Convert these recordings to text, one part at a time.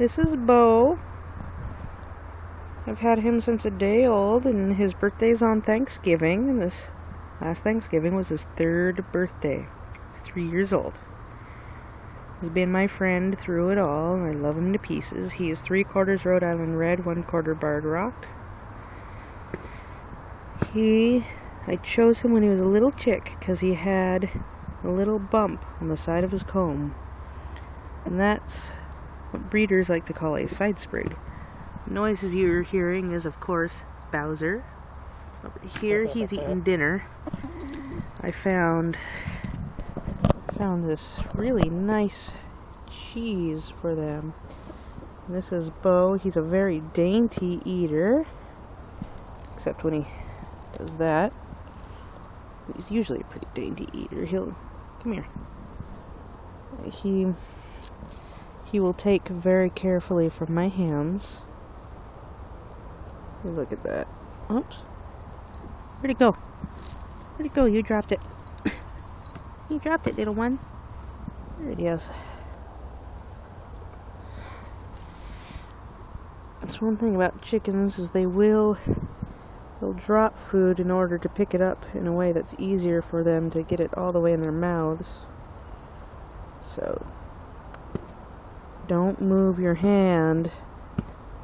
This is Bo. I've had him since a day old, and his birthday's on Thanksgiving, and this last Thanksgiving was his 3rd birthday. He's 3 years old. He's been my friend through it all, and I love him to pieces. He is 3/4 Rhode Island Red, 1/4 Barred Rock. I chose him when he was a little chick because he had a little bump on the side of his comb, and that's what breeders like to call a side sprig. The noises you're hearing is, of course, Bowser. Over here, he's eating dinner. I found this really nice cheese for them. This is Bo. He's a very dainty eater, except when he does that. He's usually a pretty dainty eater. Come here. He will take very carefully from my hands. Look at that. Oops. Where'd it go? Where'd it go? You dropped it. You dropped it, little one. There it is. That's one thing about chickens, is they'll drop food in order to pick it up in a way that's easier for them to get it all the way in their mouths. So don't move your hand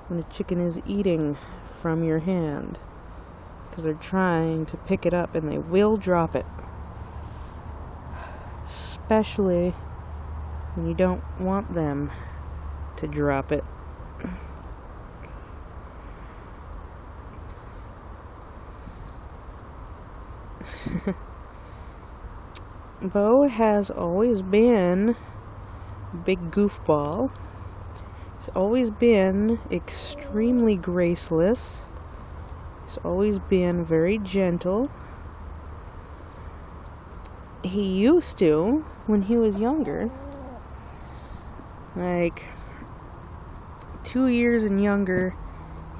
when a chicken is eating from your hand, because they're trying to pick it up and they will drop it. Especially when you don't want them to drop it. Bo has always been a big goofball. He's always been extremely graceless. He's always been very gentle. He used to, when he was younger, like 2 years and younger,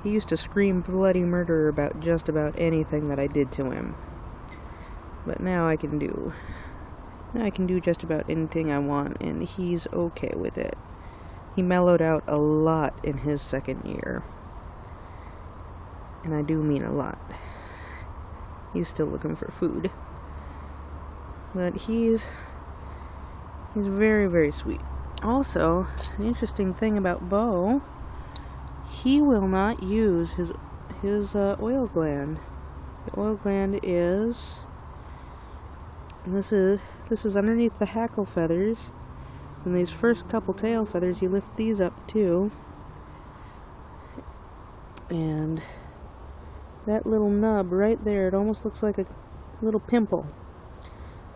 he used to scream bloody murder about just about anything that I did to him. But now I can do just about anything I want, and he's okay with it. He mellowed out a lot in his 2nd year. And I do mean a lot. He's still looking for food. But he's very, very sweet. Also, an interesting thing about Bo, he will not use his oil gland. The oil gland is, this is underneath the hackle feathers. And these first couple tail feathers, you lift these up too. And that little nub right there, it almost looks like a little pimple.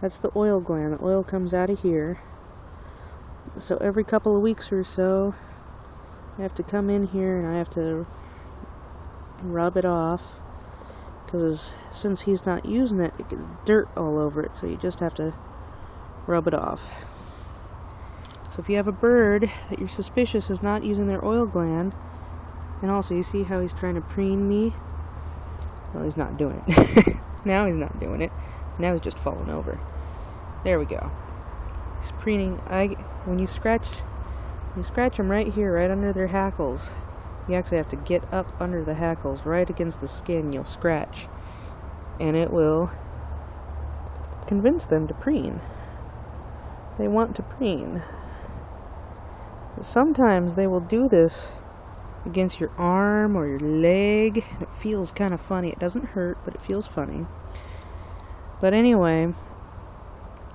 That's the oil gland. The oil comes out of here. So every couple of weeks or so, I have to come in here and I have to rub it off. Because since he's not using it, it gets dirt all over it. So you just have to rub it off. So if you have a bird that you're suspicious is not using their oil gland, and also you see how he's trying to preen me? Well, he's not doing it. Now he's not doing it. Now he's just falling over. There we go. He's preening. When you scratch them right here, right under their hackles, you actually have to get up under the hackles, right against the skin. You'll scratch, and it will convince them to preen. They want to preen. Sometimes they will do this against your arm or your leg. It feels kind of funny. It doesn't hurt, but it feels funny. But anyway,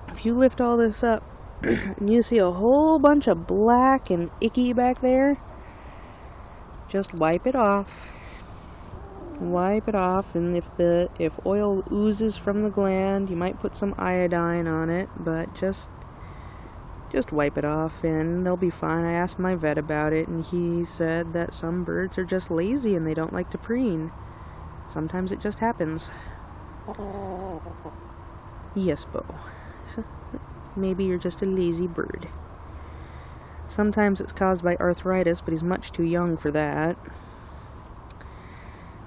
if you lift all this up and you see a whole bunch of black and icky back there, just wipe it off. Wipe it off, and if oil oozes from the gland, you might put some iodine on it, but just wipe it off and they'll be fine. I asked my vet about it, and he said that some birds are just lazy and they don't like to preen. Sometimes it just happens. Yes, Bo. So maybe you're just a lazy bird. Sometimes it's caused by arthritis, but he's much too young for that.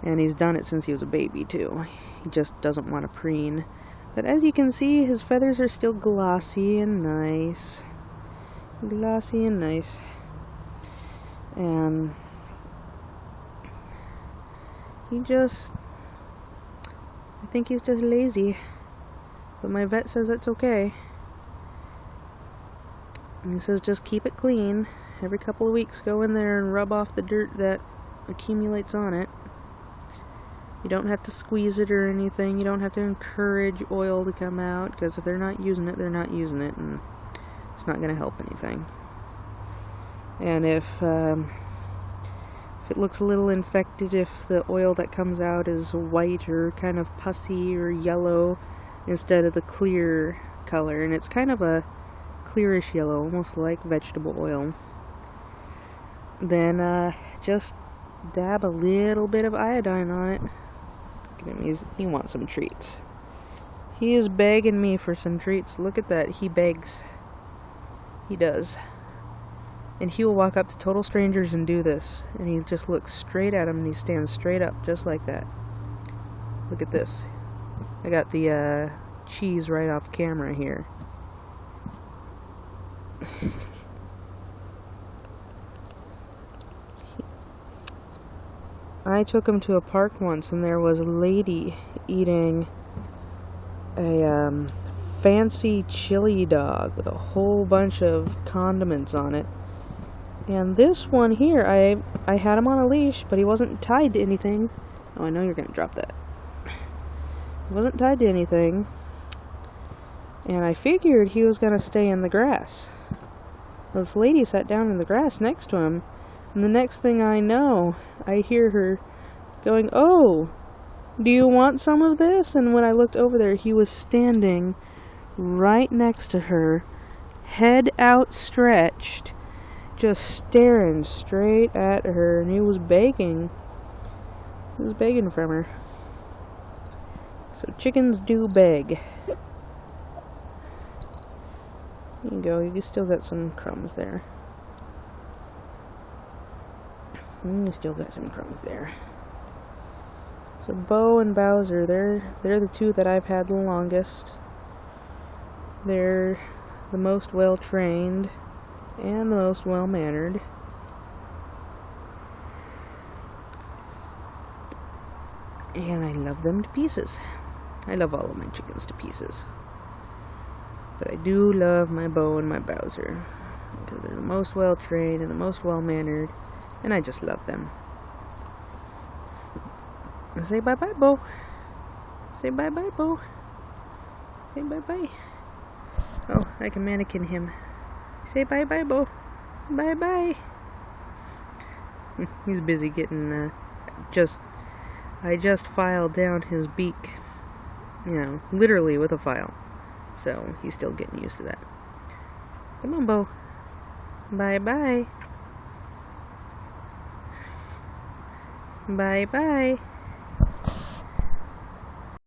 And he's done it since he was a baby, too. He just doesn't want to preen. But as you can see, his feathers are still glossy and nice. Glossy and nice. And I think he's just lazy. But my vet says that's okay. And he says just keep it clean. Every couple of weeks go in there and rub off the dirt that accumulates on it. You don't have to squeeze it or anything. You don't have to encourage oil to come out, because if they're not using it, they're not using it, and it's not going to help anything. And if it looks a little infected, if the oil that comes out is white or kind of pussy or yellow instead of the clear color, and it's kind of a clearish yellow, almost like vegetable oil, then just dab a little bit of iodine on it. Look at him, he wants some treats. He is begging me for some treats. Look at that, he begs. He does. And he will walk up to total strangers and do this. And he just looks straight at him and he stands straight up, just like that. Look at this. I got the cheese right off camera here. I took him to a park once and there was a lady eating a fancy chili dog with a whole bunch of condiments on it. And this one here, I had him on a leash, but he wasn't tied to anything. Oh, I know you're gonna drop that. He wasn't tied to anything. And I figured he was gonna stay in the grass. This lady sat down in the grass next to him, and the next thing I know, I hear her going, "Oh, do you want some of this?" And when I looked over there, he was standing right next to her, head outstretched, just staring straight at her, and he was begging. He was begging from her. So chickens do beg. There you go, you still got some crumbs there. You still got some crumbs there. So Bo and Bowser, they're the two that I've had the longest. They're the most well-trained and the most well-mannered. And I love them to pieces. I love all of my chickens to pieces. But I do love my Bo and my Bowser, because they're the most well-trained and the most well-mannered, and I just love them. Say bye-bye, Bo. Say bye-bye, Bo. Say bye-bye. Oh, I can mannequin him. Say bye-bye, Bo. Bye-bye. He's busy getting, I just filed down his beak. You know, literally with a file. So, he's still getting used to that. Come on, Bo. Bye-bye. Bye-bye.